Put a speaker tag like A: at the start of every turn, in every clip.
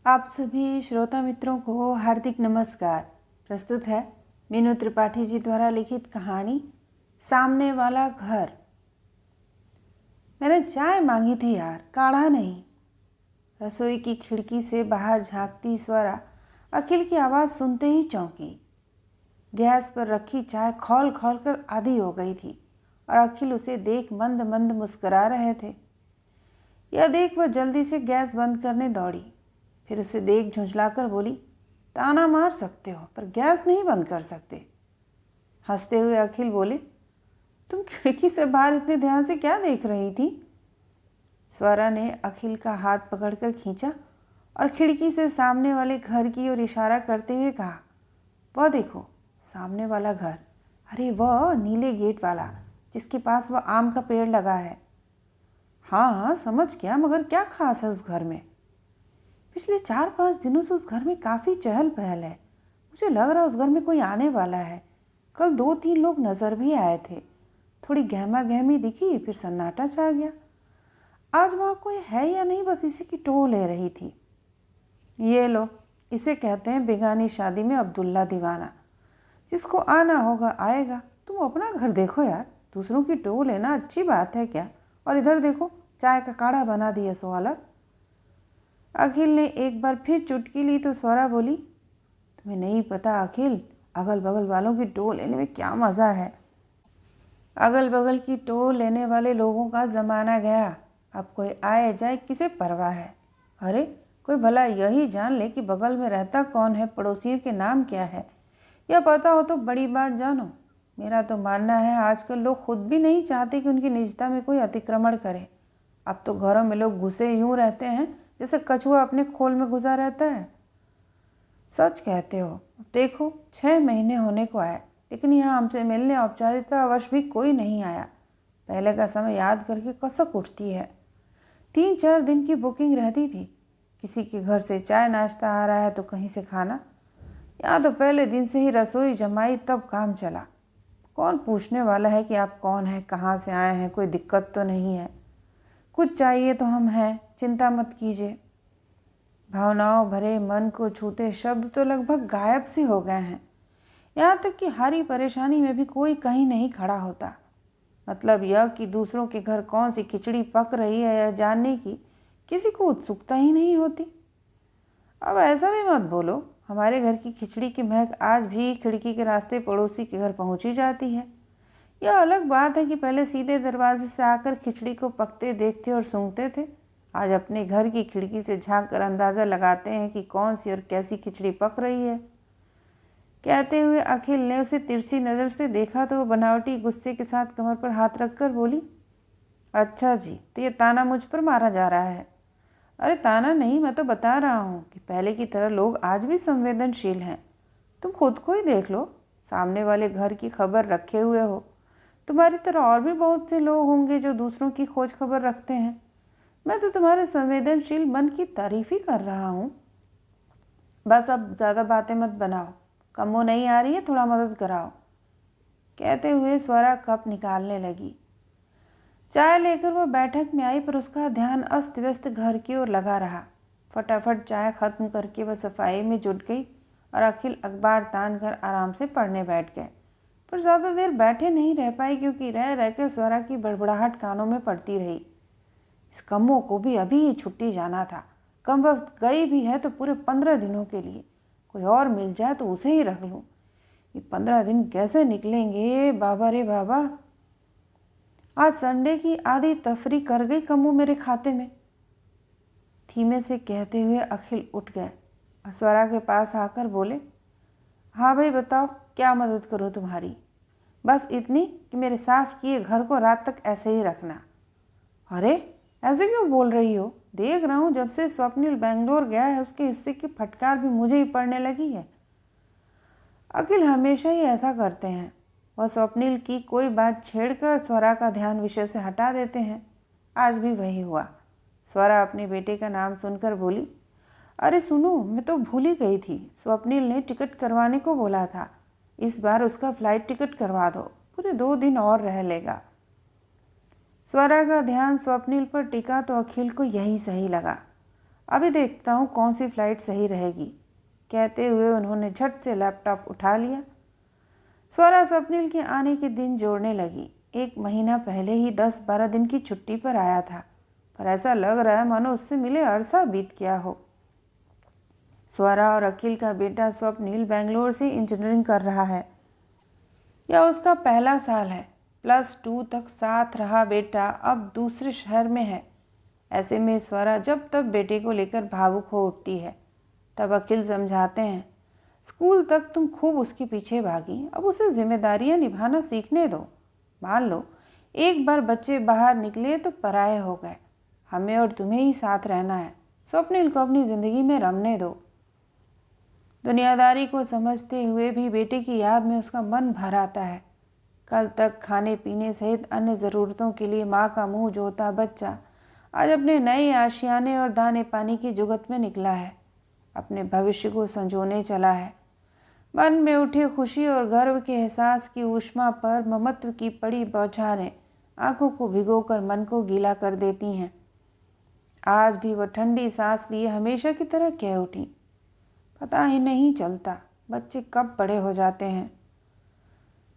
A: आप सभी श्रोता मित्रों को हार्दिक नमस्कार। प्रस्तुत है मीनू त्रिपाठी जी द्वारा लिखित कहानी सामने वाला घर। मैंने चाय मांगी थी यार, काढ़ा नहीं। रसोई की खिड़की से बाहर झांकती स्वरा अखिल की आवाज़ सुनते ही चौंकी। गैस पर रखी चाय खौल खौल कर आधी हो गई थी और अखिल उसे देख मंद मंद मुस्कुरा रहे थे। यह देख वह जल्दी से गैस बंद करने दौड़ी। फिर उसे देख झुंझलाकर बोली, ताना मार सकते हो पर गैस नहीं बंद कर सकते। हंसते हुए अखिल बोले, तुम खिड़की से बाहर इतने ध्यान से क्या देख रही थी? स्वरा ने अखिल का हाथ पकड़कर खींचा और खिड़की से सामने वाले घर की ओर इशारा करते हुए कहा, वह देखो सामने वाला घर। अरे वह नीले गेट वाला जिसके पास वह आम का पेड़ लगा है। हाँ हाँ समझ गया, मगर क्या खास है उस घर में? पिछले 4-5 दिनों से उस घर में काफ़ी चहल पहल है। मुझे लग रहा है उस घर में कोई आने वाला है। कल 2-3 लोग नज़र भी आए थे। थोड़ी गहमा गहमी दिखी, फिर सन्नाटा छा गया। आज वहाँ कोई है या नहीं, बस इसी की टोह ले रही थी। ये लो, इसे कहते हैं बेगानी शादी में अब्दुल्ला दीवाना। जिसको आना होगा आएगा। तुम अपना घर देखो यार, दूसरों की टोह लेना अच्छी बात है क्या? और इधर देखो, चाय का काढ़ा बना दिया सो अलग। अखिल ने एक बार फिर चुटकी ली तो स्वरा बोली, तुम्हें नहीं पता अखिल, अगल बगल वालों की टोह लेने में क्या मज़ा है। अगल बगल की टोह लेने वाले लोगों का ज़माना गया। अब कोई आए जाए किसे परवाह है। अरे कोई भला यही जान ले कि बगल में रहता कौन है, पड़ोसियों के नाम क्या है, यह पता हो तो बड़ी बात जानो। मेरा तो मानना है आजकल लोग खुद भी नहीं चाहते कि उनकी निजता में कोई अतिक्रमण करे। अब तो घरों में लोग घुसे यूँ रहते हैं जैसे कछुआ अपने खोल में घुसा रहता है। सच कहते हो। देखो 6 महीने होने को आए, लेकिन यहाँ हमसे मिलने औपचारिकता अवश्य भी कोई नहीं आया। पहले का समय याद करके कसक उठती है। 3-4 दिन की बुकिंग रहती थी। किसी के घर से चाय नाश्ता आ रहा है तो कहीं से खाना। यहाँ तो पहले दिन से ही रसोई जमाई तब काम चला। कौन पूछने वाला है कि आप कौन हैं, कहाँ से आए हैं, कोई दिक्कत तो नहीं है। कुछ चाहिए तो हम हैं, चिंता मत कीजिए। भावनाओं भरे मन को छूते शब्द तो लगभग गायब से हो गए हैं। यहाँ तक कि हारी परेशानी में भी कोई कहीं नहीं खड़ा होता। मतलब यह कि दूसरों के घर कौन सी खिचड़ी पक रही है यह जानने की किसी को उत्सुकता ही नहीं होती। अब ऐसा भी मत बोलो, हमारे घर की खिचड़ी की महक आज भी खिड़की के रास्ते पड़ोसी के घर पहुंची जाती है। यह अलग बात है कि पहले सीधे दरवाजे से आकर खिचड़ी को पकते देखते और सूंघते थे। आज अपने घर की खिड़की से झांक कर अंदाज़ा लगाते हैं कि कौन सी और कैसी खिचड़ी पक रही है। कहते हुए अखिल ने उसे तिरछी नज़र से देखा तो वो बनावटी गुस्से के साथ कमर पर हाथ रखकर बोली, अच्छा जी, तो ये ताना मुझ पर मारा जा रहा है? अरे ताना नहीं, मैं तो बता रहा हूँ कि पहले की तरह लोग आज भी संवेदनशील हैं। तुम खुद को ही देख लो, सामने वाले घर की खबर रखे हुए हो। तुम्हारी तरह और भी बहुत से लोग होंगे जो दूसरों की खोज खबर रखते हैं। मैं तो तुम्हारे संवेदनशील मन की तारीफ ही कर रहा हूँ। बस अब ज़्यादा बातें मत बनाओ, कमो नहीं आ रही है, थोड़ा मदद कराओ। कहते हुए स्वरा कप निकालने लगी। चाय लेकर वह बैठक में आई पर उसका ध्यान अस्त व्यस्त घर की ओर लगा रहा। फटाफट चाय खत्म करके वह सफाई में जुट गई और अखिल अखबार तान कर आराम से पढ़ने बैठ गए। पर ज़्यादा देर बैठे नहीं रह पाई क्योंकि रह रहकर स्वरा की बड़बड़ाहट कानों में पड़ती रही। इस कम्मो को भी अभी ही छुट्टी जाना था। कम वक्त गई भी है तो पूरे 15 दिनों के लिए। कोई और मिल जाए तो उसे ही रख लूँ। ये 15 दिन कैसे निकलेंगे बाबा रे बाबा। आज संडे की आधी तफरी कर गई कम्मो मेरे खाते में। धीमे से कहते हुए अखिल उठ गए। स्वरा के पास आकर बोले, हाँ भाई बताओ, क्या मदद करूँ तुम्हारी? बस इतनी कि मेरे साफ किए घर को रात तक ऐसे ही रखना। अरे ऐसे क्यों बोल रही हो? देख रहा हूँ जब से स्वप्निल बेंगलोर गया है उसके हिस्से की फटकार भी मुझे ही पड़ने लगी है। अखिल हमेशा ही ऐसा करते हैं। वह स्वप्निल की कोई बात छेड़कर स्वरा का ध्यान विषय से हटा देते हैं। आज भी वही हुआ। स्वरा अपने बेटे का नाम सुनकर बोली, अरे सुनो, मैं तो भूल ही गई थी। स्वप्निल ने टिकट करवाने को बोला था। इस बार उसका फ्लाइट टिकट करवा दो, पूरे 2 दिन और रह लेगा। स्वरा का ध्यान स्वप्निल पर टिका तो अखिल को यही सही लगा। अभी देखता हूँ कौन सी फ़्लाइट सही रहेगी। कहते हुए उन्होंने झट से लैपटॉप उठा लिया। स्वरा स्वप्निल के आने के दिन जोड़ने लगी। 1 महीना पहले ही 10-12 दिन की छुट्टी पर आया था, पर ऐसा लग रहा है मानो उससे मिले अरसा बीत गया हो। स्वरा और अखिल का बेटा स्वप्निल बेंगलोर से इंजीनियरिंग कर रहा है। यह उसका पहला साल है। +2 तक साथ रहा बेटा अब दूसरे शहर में है। ऐसे में स्वरा जब तब बेटे को लेकर भावुक हो उठती है। तब अखिल समझाते हैं, स्कूल तक तुम खूब उसके पीछे भागी, अब उसे जिम्मेदारियां निभाना सीखने दो। मान लो एक बार बच्चे बाहर निकले तो पराये हो गए। हमें और तुम्हें ही साथ रहना है। स्वप्निल को अपनी ज़िंदगी में रमने दो। दुनियादारी को समझते हुए भी बेटे की याद में उसका मन भर आता है। कल तक खाने पीने सहित अन्य ज़रूरतों के लिए माँ का मुंह जोता बच्चा आज अपने नए आशियाने और दाने पानी की जुगत में निकला है। अपने भविष्य को संजोने चला है। मन में उठे खुशी और गर्व के एहसास की ऊष्मा पर ममत्व की पड़ी बौछारें आंखों को भिगोकर मन को गीला कर देती हैं। आज भी वह ठंडी सांस लिए हमेशा की तरह कह उठी, पता ही नहीं चलता बच्चे कब बड़े हो जाते हैं।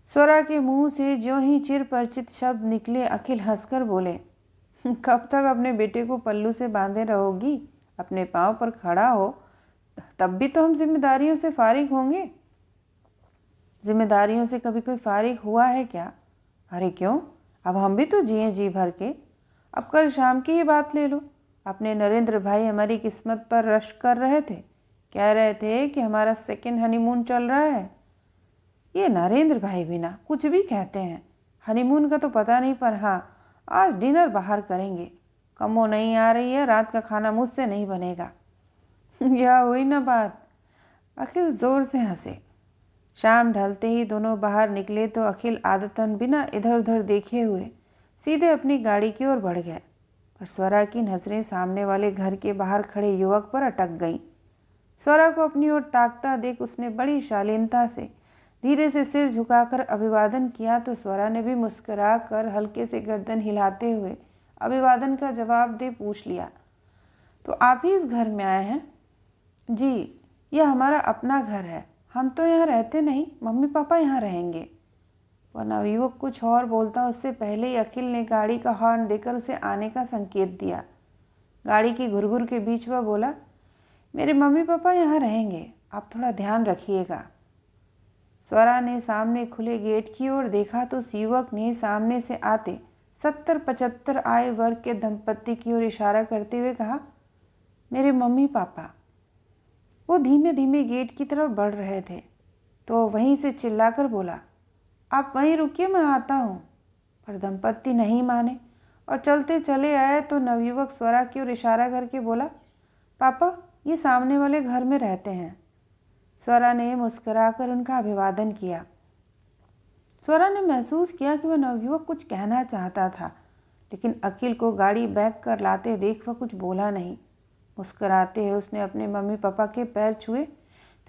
A: स्वरा के मुंह से जो ही चिर परिचित शब्द निकले, अखिल हंसकर बोले, कब तक अपने बेटे को पल्लू से बांधे रहोगी? अपने पाँव पर खड़ा हो, तब भी तो हम जिम्मेदारियों से फारिग होंगे। जिम्मेदारियों से कभी कोई फारिग हुआ है क्या? अरे क्यों, अब हम भी तो जिए जी भर के। अब कल शाम की ही बात ले लो। अपने नरेंद्र भाई हमारी किस्मत पर रश कर रहे थे, कह रहे थे कि हमारा सेकंड हनीमून चल रहा है। ये नरेंद्र भाई भी ना कुछ भी कहते हैं। हनीमून का तो पता नहीं, पर हाँ आज डिनर बाहर करेंगे। कमो नहीं आ रही है, रात का खाना मुझसे नहीं बनेगा। यह हुई ना बात। अखिल जोर से हंसे। शाम ढलते ही दोनों बाहर निकले तो अखिल आदतन बिना इधर उधर देखे हुए सीधे अपनी गाड़ी की ओर बढ़ गए। पर स्वरा की नज़रें सामने वाले घर के बाहर खड़े युवक पर अटक गईं। स्वरा को अपनी ओर ताकता देख उसने बड़ी शालीनता से धीरे से सिर झुकाकर अभिवादन किया तो स्वरा ने भी मुस्कुरा कर हल्के से गर्दन हिलाते हुए अभिवादन का जवाब दे पूछ लिया, तो आप ही इस घर में आए हैं? जी, यह हमारा अपना घर है। हम तो यहाँ रहते नहीं, मम्मी पापा यहाँ रहेंगे। वह नवयुवक कुछ और बोलता उससे पहले ही अखिल ने गाड़ी का हॉर्न देकर उसे आने का संकेत दिया। गाड़ी की घुरघुर के बीच वह बोला, मेरे मम्मी पापा यहाँ रहेंगे, आप थोड़ा ध्यान रखिएगा। स्वरा ने सामने खुले गेट की ओर देखा तो उस युवक ने सामने से आते 70-75 आयु वर्ग के दंपत्ति की ओर इशारा करते हुए कहा, मेरे मम्मी पापा। वो धीमे धीमे गेट की तरफ बढ़ रहे थे तो वहीं से चिल्लाकर बोला, आप वहीं रुकिए, मैं आता हूँ। पर दंपत्ति नहीं माने और चलते चले आए तो नवयुवक स्वरा की ओर इशारा करके बोला, पापा ये सामने वाले घर में रहते हैं। स्वरा ने मुस्कुराकर उनका अभिवादन किया। स्वरा ने महसूस किया कि वह नवयुवक कुछ कहना चाहता था, लेकिन अखिल को गाड़ी बैक कर लाते देख वह कुछ बोला नहीं। मुस्कुराते हुए उसने अपने मम्मी पापा के पैर छुए,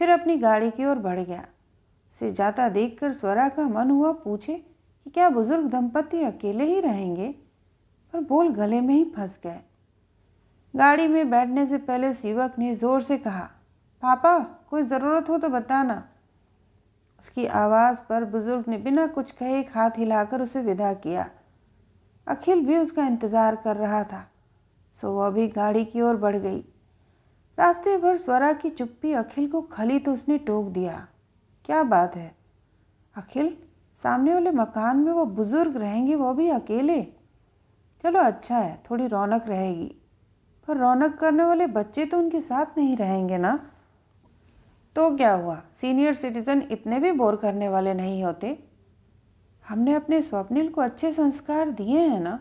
A: फिर अपनी गाड़ी की ओर बढ़ गया। उसे जाता देखकर स्वरा का मन हुआ पूछे कि क्या बुजुर्ग दंपति अकेले ही रहेंगे, पर बोल गले में ही फंस गए। गाड़ी में बैठने से पहले उस युवक ने जोर से कहा, पापा कोई ज़रूरत हो तो बताना। उसकी आवाज़ पर बुजुर्ग ने बिना कुछ कहे एक हाथ हिलाकर उसे विदा किया। अखिल भी उसका इंतज़ार कर रहा था, सो वह भी गाड़ी की ओर बढ़ गई। रास्ते भर स्वरा की चुप्पी अखिल को खली तो उसने टोक दिया, क्या बात है अखिल, सामने वाले मकान में वो बुजुर्ग रहेंगे, वो भी अकेले? चलो अच्छा है, थोड़ी रौनक रहेगी, पर रौनक करने वाले बच्चे तो उनके साथ नहीं रहेंगे ना? तो क्या हुआ, सीनियर सिटीजन इतने भी बोर करने वाले नहीं होते। हमने अपने स्वप्निल को अच्छे संस्कार दिए हैं ना?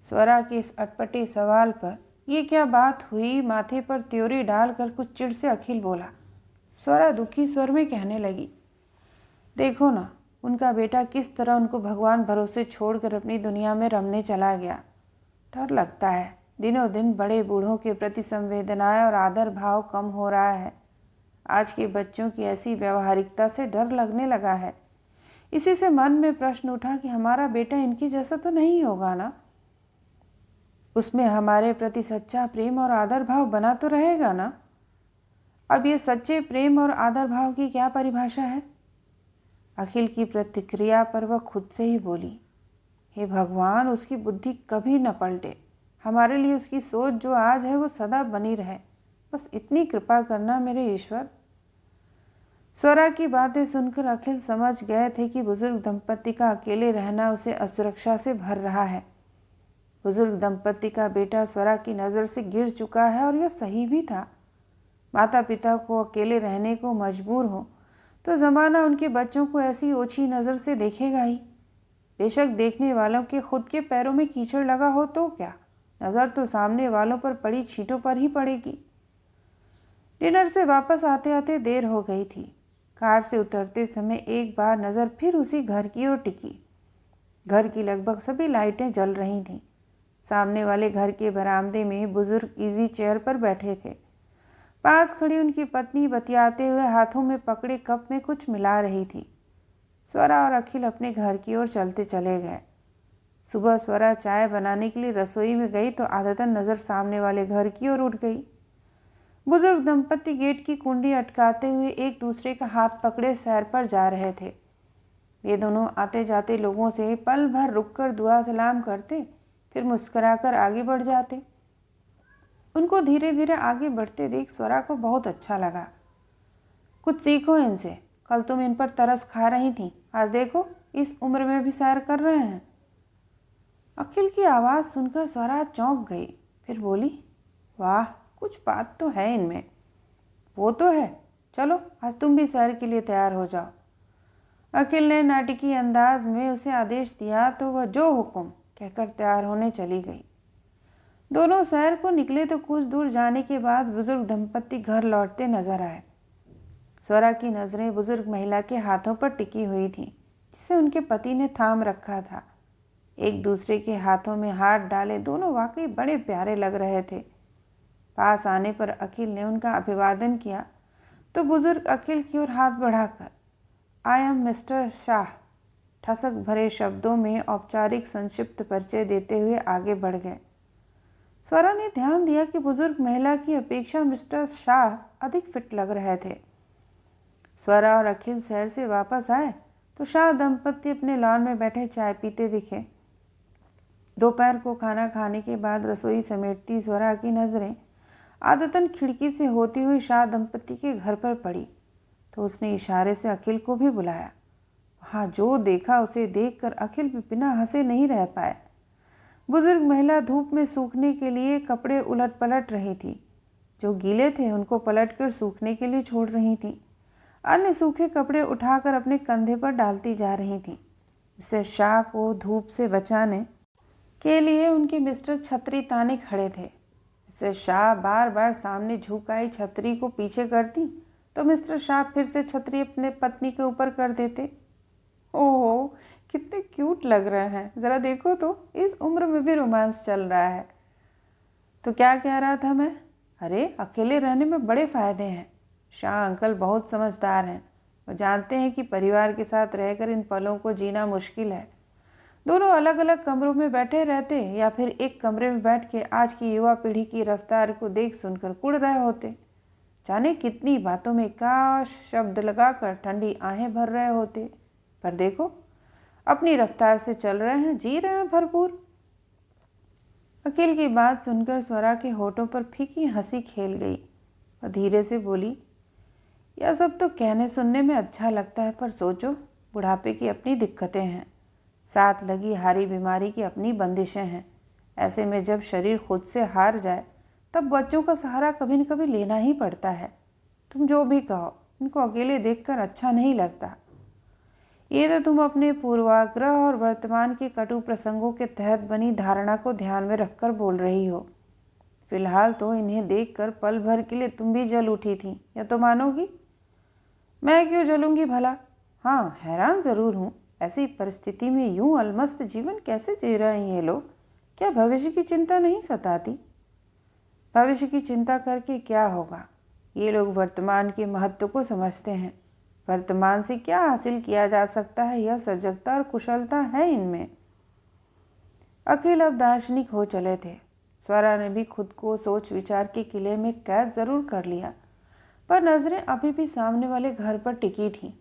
A: स्वरा के इस अटपटे सवाल पर ये क्या बात हुई माथे पर त्योरी डालकर कुछ चिढ़ से अखिल बोला। स्वरा दुखी स्वर में कहने लगी, देखो ना उनका बेटा किस तरह उनको भगवान भरोसे छोड़कर अपनी दुनिया में रमने चला गया। डर लगता है, दिनों दिन बड़े बूढ़ों के प्रति संवेदनाएं और आदर भाव कम हो रहा है। आज के बच्चों की ऐसी व्यवहारिकता से डर लगने लगा है। इसी से मन में प्रश्न उठा कि हमारा बेटा इनकी जैसा तो नहीं होगा ना। उसमें हमारे प्रति सच्चा प्रेम और आदर भाव बना तो रहेगा ना। अब ये सच्चे प्रेम और आदर भाव की क्या परिभाषा है? अखिल की प्रतिक्रिया पर वह खुद से ही बोली, हे भगवान, उसकी बुद्धि कभी न पलटे। हमारे लिए उसकी सोच जो आज है वो सदा बनी रहे। बस इतनी कृपा करना मेरे ईश्वर। स्वरा की बातें सुनकर अखिल समझ गए थे कि बुजुर्ग दंपति का अकेले रहना उसे असुरक्षा से भर रहा है। बुजुर्ग दंपति का बेटा स्वरा की नज़र से गिर चुका है और यह सही भी था। माता पिता को अकेले रहने को मजबूर हो तो ज़माना उनके बच्चों को ऐसी ओछी नज़र से देखेगा ही। बेशक देखने वालों के खुद के पैरों में कीचड़ लगा हो तो क्या, नज़र तो सामने वालों पर पड़ी छींटों पर ही पड़ेगी। डिनर से वापस आते आते देर हो गई थी। कार से उतरते समय एक बार नज़र फिर उसी घर की ओर टिकी। घर की लगभग सभी लाइटें जल रही थीं। सामने वाले घर के बरामदे में बुजुर्ग इजी चेयर पर बैठे थे। पास खड़ी उनकी पत्नी बतियाते हुए हाथों में पकड़े कप में कुछ मिला रही थी। स्वरा और अखिल अपने घर की ओर चलते चले गए। सुबह स्वरा चाय बनाने के लिए रसोई में गई तो आदतन नज़र सामने वाले घर की ओर उठ गई। बुजुर्ग दंपति गेट की कुंडी अटकाते हुए एक दूसरे का हाथ पकड़े सैर पर जा रहे थे। वे दोनों आते जाते लोगों से पल भर रुककर दुआ सलाम करते, फिर मुस्कुराकर आगे बढ़ जाते। उनको धीरे धीरे आगे बढ़ते देख स्वरा को बहुत अच्छा लगा। कुछ सीखो इनसे। कल तुम इन पर तरस खा रही थी, आज देखो इस उम्र में भी सैर कर रहे हैं। अखिल की आवाज़ सुनकर स्वरा चौंक गई, फिर बोली, वाह, कुछ बात तो है इनमें। वो तो है, चलो आज तुम भी सैर के लिए तैयार हो जाओ। अखिल ने नाटकीय अंदाज में उसे आदेश दिया तो वह जो हुक्म कहकर तैयार होने चली गई। दोनों सैर को निकले तो कुछ दूर जाने के बाद बुजुर्ग दंपति घर लौटते नजर आए। स्वरा की नज़रें बुजुर्ग महिला के हाथों पर टिकी हुई थीं, जिसे उनके पति ने थाम रखा था। एक दूसरे के हाथों में हाथ डाले दोनों वाकई बड़े प्यारे लग रहे थे। पास आने पर अखिल ने उनका अभिवादन किया तो बुजुर्ग अखिल की ओर हाथ बढ़ाकर, आई एम मिस्टर शाह, ठसक भरे शब्दों में औपचारिक संक्षिप्त परिचय देते हुए आगे बढ़ गए। स्वरा ने ध्यान दिया कि बुजुर्ग महिला की अपेक्षा मिस्टर शाह अधिक फिट लग रहे थे। स्वरा और अखिल सैर से वापस आए तो शाह दंपति अपने लॉन में बैठे चाय पीते दिखे। दोपहर को खाना खाने के बाद रसोई समेटती स्वरा की नज़रें आदतन खिड़की से होती हुई शाह दंपति के घर पर पड़ी तो उसने इशारे से अखिल को भी बुलाया। वहाँ जो देखा उसे देखकर अखिल भी बिना हंसे नहीं रह पाए। बुजुर्ग महिला धूप में सूखने के लिए कपड़े उलट पलट रही थी। जो गीले थे उनको पलटकर सूखने के लिए छोड़ रही थी। अन्य सूखे कपड़े उठाकर अपने कंधे पर डालती जा रही थी। मिस्टर शाह को धूप से बचाने के लिए उनके मिस्टर छतरी ताने खड़े थे। मिस्टर शाह बार बार सामने झुकाई छतरी को पीछे करती तो मिस्टर शाह फिर से छतरी अपने पत्नी के ऊपर कर देते। ओहो, कितने क्यूट लग रहे हैं, ज़रा देखो तो, इस उम्र में भी रोमांस चल रहा है। तो क्या कह रहा था मैं? अरे, अकेले रहने में बड़े फ़ायदे हैं। शाह अंकल बहुत समझदार हैं। वो जानते हैं कि परिवार के साथ रहकर इन पलों को जीना मुश्किल है। दोनों अलग अलग कमरों में बैठे रहते या फिर एक कमरे में बैठ के आज की युवा पीढ़ी की रफ्तार को देख सुनकर कुढ़ रहे होते। जाने कितनी बातों में काश शब्द लगाकर ठंडी आहें भर रहे होते। पर देखो, अपनी रफ्तार से चल रहे हैं, जी रहे हैं भरपूर। अखिल की बात सुनकर स्वरा के होठों पर फीकी हंसी खेल गई। वह धीरे से बोली, यह सब तो कहने सुनने में अच्छा लगता है, पर सोचो, बुढ़ापे की अपनी दिक्कतें हैं, साथ लगी हारी बीमारी की अपनी बंदिशें हैं। ऐसे में जब शरीर खुद से हार जाए तब बच्चों का सहारा कभी न कभी लेना ही पड़ता है। तुम जो भी कहो, इनको अकेले देखकर अच्छा नहीं लगता। ये तो तुम अपने पूर्वाग्रह और वर्तमान के कटु प्रसंगों के तहत बनी धारणा को ध्यान में रखकर बोल रही हो। फिलहाल तो इन्हें देखकर पल भर के लिए तुम भी जल उठी थी, या तो मानोगी? मैं क्यों जलूंगी भला? हाँ, हैरान ज़रूर हूँ, ऐसी परिस्थिति में यूं अलमस्त जीवन कैसे जी रहे हैं ये लोग? क्या भविष्य की चिंता नहीं सताती? भविष्य की चिंता करके क्या होगा? ये लोग वर्तमान के महत्व को समझते हैं। वर्तमान से क्या हासिल किया जा सकता है, यह सजगता और कुशलता है इनमें। अखिल अब दार्शनिक हो चले थे। स्वरा ने भी खुद को सोच विचार के किले में कैद जरूर कर लिया, पर नजरें अभी भी सामने वाले घर पर टिकी थीं।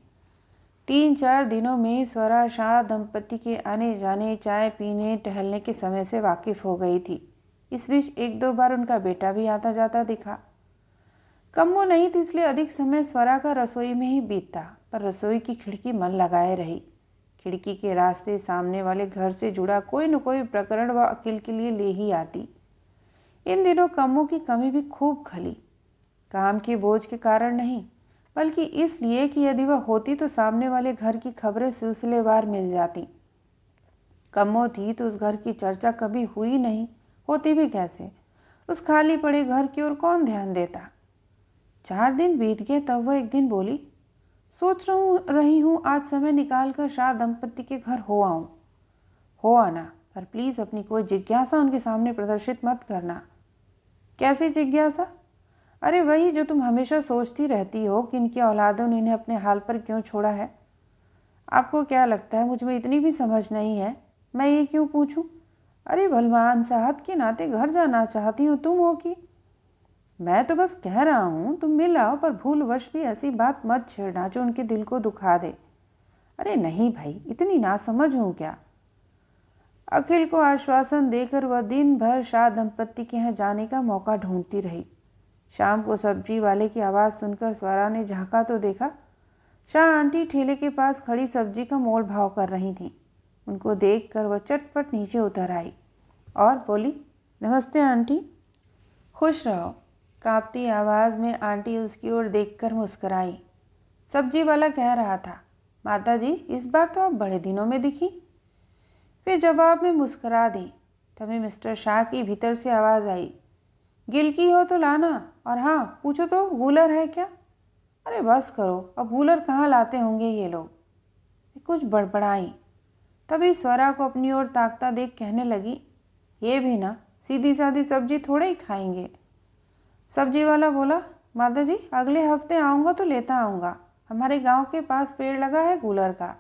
A: 3-4 दिनों में स्वरा शाह दंपति के आने जाने, चाय पीने, टहलने के समय से वाकिफ हो गई थी। इस बीच 1-2 बार उनका बेटा भी आता जाता दिखा। कम्मो नहीं थी, इसलिए अधिक समय स्वरा का रसोई में ही बीतता, पर रसोई की खिड़की मन लगाए रही। खिड़की के रास्ते सामने वाले घर से जुड़ा कोई न कोई प्रकरण वह अखिल के लिए ले ही आती। इन दिनों कम्मो की कमी भी खूब खली, काम के बोझ के कारण नहीं, बल्कि इसलिए कि यदि वह होती तो सामने वाले घर की खबरें सिलसिलेवार मिल जाती। कम्मो थी तो उस घर की चर्चा कभी हुई नहीं, होती भी कैसे। उस खाली पड़े घर की ओर कौन ध्यान देता। 4 दिन बीत गए, तब वह एक दिन बोली, सोच रही हूँ आज समय निकाल कर शाह दंपति के घर हो आऊँ। हो आना, पर प्लीज़ अपनी कोई जिज्ञासा उनके सामने प्रदर्शित मत करना। कैसी जिज्ञासा? अरे वही जो तुम हमेशा सोचती रहती हो कि इनकी औलादों ने इन्हें अपने हाल पर क्यों छोड़ा है। आपको क्या लगता है मुझ में इतनी भी समझ नहीं है? मैं ये क्यों पूछूं? अरे भलवान साहब के नाते घर जाना चाहती हूँ, तुम हो कि? मैं तो बस कह रहा हूँ तुम मिल आओ, पर भूलवश भी ऐसी बात मत छेड़ना जो उनके दिल को दुखा दे। अरे नहीं भाई, इतनी नासमझ हूँ क्या? अखिल को आश्वासन देकर वह दिन भर शाह दंपति के यहाँ जाने का मौका ढूंढती रही। शाम को सब्जी वाले की आवाज़ सुनकर स्वरा ने झांका तो देखा शाह आंटी ठेले के पास खड़ी सब्जी का मोल भाव कर रही थी। उनको देखकर वह चटपट नीचे उतर आई और बोली, नमस्ते आंटी। खुश रहो। कांपती आवाज़ में आंटी उसकी ओर देखकर मुस्कुराई। सब्जी वाला कह रहा था, माता जी इस बार तो आप बड़े दिनों में दिखी। वे जवाब में मुस्कुरा दी। तभी मिस्टर शाह की भीतर से आवाज़ आई, गिलकी हो तो लाना, और हाँ पूछो तो गूलर है क्या? अरे बस करो, अब गूलर कहाँ लाते होंगे ये लोग। कुछ बड़बड़ाई। तभी स्वरा को अपनी ओर ताकता देख कहने लगी, ये भी ना सीधी सादी सब्जी थोड़े ही खाएंगे। सब्जी वाला बोला, माता जी अगले हफ्ते आऊँगा तो लेता आऊँगा, हमारे गांव के पास पेड़ लगा है गूलर का।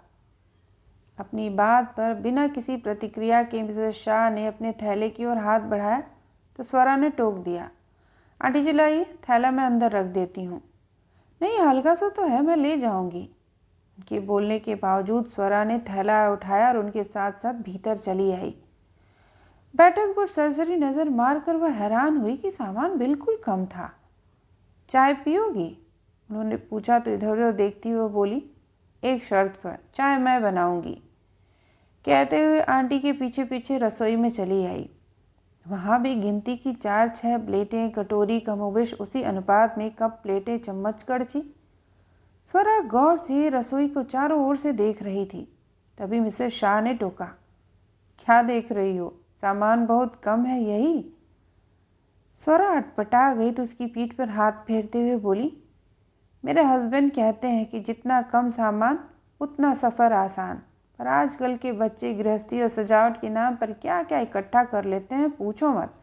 A: अपनी बात पर बिना किसी प्रतिक्रिया के मिसेस शाह ने अपने थैले की ओर हाथ बढ़ाया तो स्वरा ने टोक दिया, आंटी जी लाइए, थैला मैं अंदर रख देती हूँ। नहीं हल्का सा तो है, मैं ले जाऊँगी। उनके बोलने के बावजूद स्वरा ने थैला उठाया और उनके साथ साथ भीतर चली आई। बैठक पर सरसरी नज़र मारकर वह हैरान हुई कि सामान बिल्कुल कम था। चाय पियोगी? उन्होंने पूछा तो इधर उधर देखती हुए बोली, एक शर्त पर, चाय मैं बनाऊंगी। कहते हुए आंटी के पीछे पीछे रसोई में चली आई। वहाँ भी गिनती की 4-6 प्लेटें, कटोरी, कमोबेश उसी अनुपात में कप, प्लेटें, चम्मच, कड़छी। स्वरा गौर से रसोई को चारों ओर से देख रही थी। तभी मिसेस शाह ने टोका, क्या देख रही हो, सामान बहुत कम है यही? स्वरा अटपटा गई तो उसकी पीठ पर हाथ फेरते हुए बोली, मेरे हस्बैंड कहते हैं कि जितना कम सामान उतना सफ़र आसान, पर आजकल के बच्चे गृहस्थी और सजावट के नाम पर क्या क्या इकट्ठा कर लेते हैं, पूछो मत।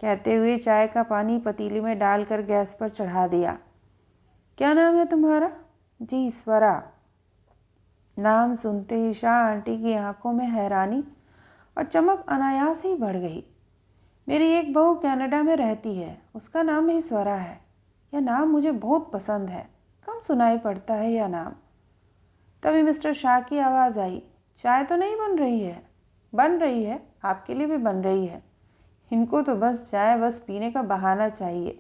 A: कहते हुए चाय का पानी पतीली में डालकर गैस पर चढ़ा दिया। क्या नाम है तुम्हारा? जी स्वरा। नाम सुनते ही शाह आंटी की आंखों में हैरानी और चमक अनायास ही बढ़ गई। मेरी एक बहू कनाडा में रहती है, उसका नाम ही स्वरा है। यह नाम मुझे बहुत पसंद है, कम सुनाई पड़ता है यह नाम। तभी मिस्टर शाह की आवाज़ आई, चाय तो नहीं बन रही है? बन रही है, आपके लिए भी बन रही है। इनको तो बस चाय बस पीने का बहाना चाहिए,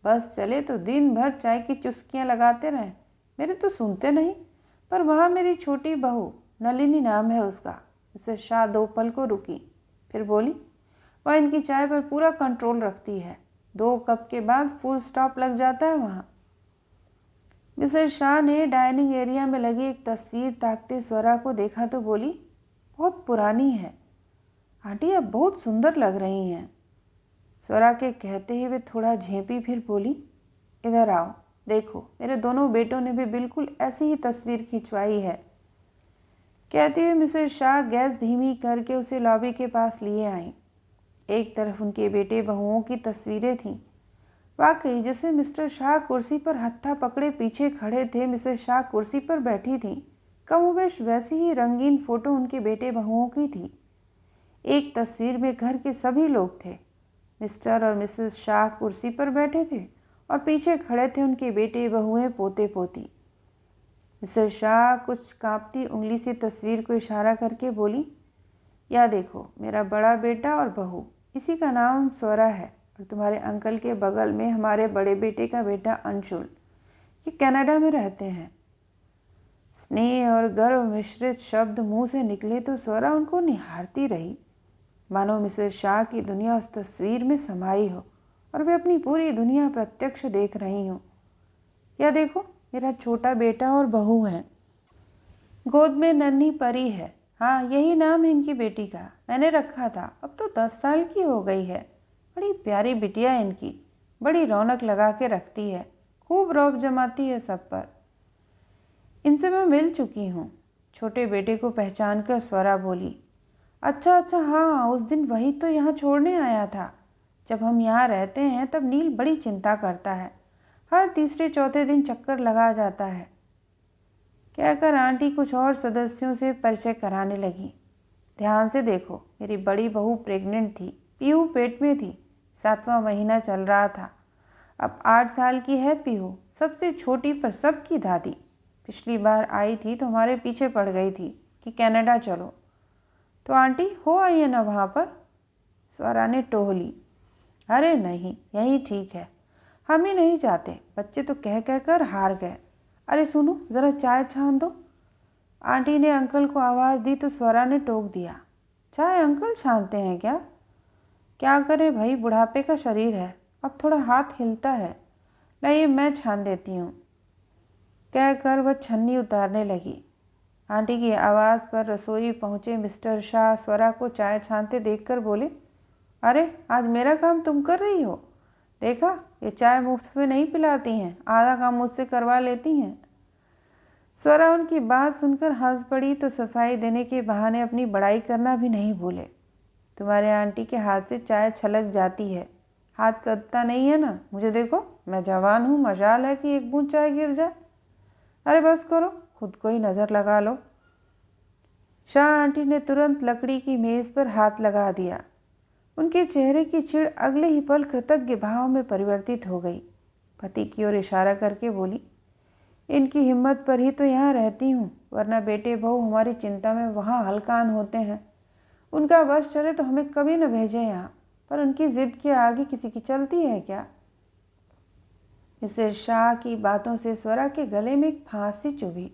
A: बस चले तो दिन भर चाय की चुस्कियाँ लगाते रहें। मेरे तो सुनते नहीं। पर वहाँ मेरी छोटी बहू, नलिनी नाम है उसका। मिसेस शाह 2 पल को रुकी, फिर बोली, वह इनकी चाय पर पूरा कंट्रोल रखती है। 2 कप के बाद फुल स्टॉप लग जाता है वहाँ। मिसेस शाह ने डाइनिंग एरिया में लगी एक तस्वीर ताकते स्वरा को देखा तो बोली, बहुत पुरानी है आंटी, अब बहुत सुंदर लग रही हैं। स्वरा के कहते ही वे थोड़ा झेंपी, फिर बोली, इधर आओ, देखो मेरे दोनों बेटों ने भी बिल्कुल ऐसी ही तस्वीर खिंचवाई है। कहते हुए मिसेस शाह गैस धीमी करके उसे लॉबी के पास लिए आई। एक तरफ उनके बेटे बहुओं की तस्वीरें थीं। वाकई जैसे मिस्टर शाह कुर्सी पर हत्था पकड़े पीछे खड़े थे, मिसेस शाह कुर्सी पर बैठी थीं, कमोबेश वैसी ही रंगीन फोटो उनके बेटे बहुओं की थी। एक तस्वीर में घर के सभी लोग थे, मिस्टर और मिसेस शाह कुर्सी पर बैठे थे और पीछे खड़े थे उनके बेटे बहुएं पोते पोती। मिसेस शाह कुछ कांपती उंगली से तस्वीर को इशारा करके बोली, या देखो मेरा बड़ा बेटा और बहू, इसी का नाम स्वरा है, और तुम्हारे अंकल के बगल में हमारे बड़े बेटे का बेटा अंशुल, ये कनाडा में रहते हैं। स्नेह और गर्व मिश्रित शब्द मुंह से निकले तो स्वरा उनको निहारती रही, मानो मिसेस शाह की दुनिया उस तस्वीर में समाई हो और वे अपनी पूरी दुनिया प्रत्यक्ष देख रही हों। या देखो मेरा छोटा बेटा और बहू है, गोद में नन्ही परी है। हाँ, यही नाम है इनकी बेटी का, मैंने रखा था, अब तो 10 साल की हो गई है। बड़ी प्यारी बिटिया इनकी, बड़ी रौनक लगा के रखती है, खूब रौब जमाती है सब पर। इनसे मैं मिल चुकी हूँ, छोटे बेटे को पहचान कर स्वरा बोली। अच्छा अच्छा, हाँ, उस दिन वही तो यहाँ छोड़ने आया था। जब हम यहाँ रहते हैं तब नील बड़ी चिंता करता है, हर तीसरे चौथे दिन चक्कर लगा जाता है। कहकर आंटी कुछ और सदस्यों से परिचय कराने लगी। ध्यान से देखो, मेरी बड़ी बहू प्रेग्नेंट थी, पीहू पेट में थी, 7वां महीना चल रहा था। अब 8 साल की है पीहू, सबसे छोटी पर सबकी दादी। पिछली बार आई थी तो हमारे पीछे पड़ गई थी कि कनाडा चलो, तो आंटी हो आइए ना वहाँ पर। स्वरा ने टोह ली। अरे नहीं, यही ठीक है, हम ही नहीं चाहते, बच्चे तो कह कह कर हार गए। अरे सुनो, ज़रा चाय छान दो। आंटी ने अंकल को आवाज़ दी तो स्वरा ने टोक दिया, चाय अंकल छानते हैं क्या? क्या करें भाई, बुढ़ापे का शरीर है, अब थोड़ा हाथ हिलता है। नहीं, मैं छान देती हूँ, कहकर वह छन्नी उतारने लगी। आंटी की आवाज़ पर रसोई पहुँचे मिस्टर शाह स्वरा को चाय छानते देखकर बोले, अरे आज मेरा काम तुम कर रही हो? देखा, ये चाय मुफ्त में नहीं पिलाती हैं, आधा काम मुझसे करवा लेती हैं। स्वरा उनकी बात सुनकर हंस पड़ी तो सफाई देने के बहाने अपनी बड़ाई करना भी नहीं भूले। तुम्हारे आंटी के हाथ से चाय छलक जाती है, हाथ सदता नहीं है ना। मुझे देखो, मैं जवान हूँ, मजाल है कि एक बूंद चाय गिर जाए। अरे बस करो, खुद को ही नज़र लगा लो। शाह आंटी ने तुरंत लकड़ी की मेज़ पर हाथ लगा दिया। उनके चेहरे की चिढ़ अगले ही पल कृतज्ञ भाव में परिवर्तित हो गई। पति की ओर इशारा करके बोली, इनकी हिम्मत पर ही तो यहाँ रहती हूँ, वरना बेटे बहू हमारी चिंता में वहाँ हलकान होते हैं। उनका बस चले तो हमें कभी न भेजे यहाँ, पर उनकी जिद के आगे किसी की चलती है क्या? मिसेस शाह की बातों से स्वरा के गले में एक फांसी चुभी।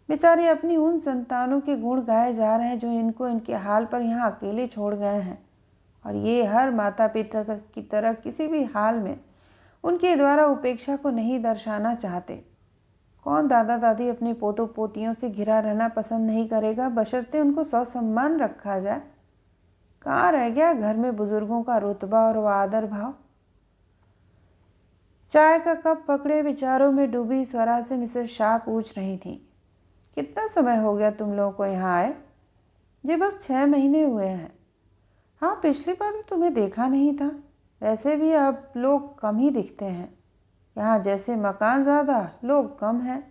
A: बेचारे अपनी उन संतानों के गुण गाए जा रहे हैं जो इनको इनके हाल पर यहाँ अकेले छोड़ गए हैं, और ये हर माता पिता की तरह किसी भी हाल में उनके द्वारा उपेक्षा को नहीं दर्शाना चाहते। कौन दादा दादी अपने पोतों पोतियों से घिरा रहना पसंद नहीं करेगा, बशर्ते उनको ससम्मान रखा जाए। कहाँ रह गया घर में बुजुर्गों का रुतबा और वह आदर भाव? चाय का कप पकड़े विचारों में डूबी स्वरा से मिसेस शाह पूछ रही थी, कितना समय हो गया तुम लोगों को यहाँ आए? जी बस 6 महीने हुए हैं। हाँ, पिछली बार तो तुम्हें देखा नहीं था, वैसे भी अब लोग कम ही दिखते हैं। यहाँ जैसे मकान ज़्यादा, लोग कम हैं।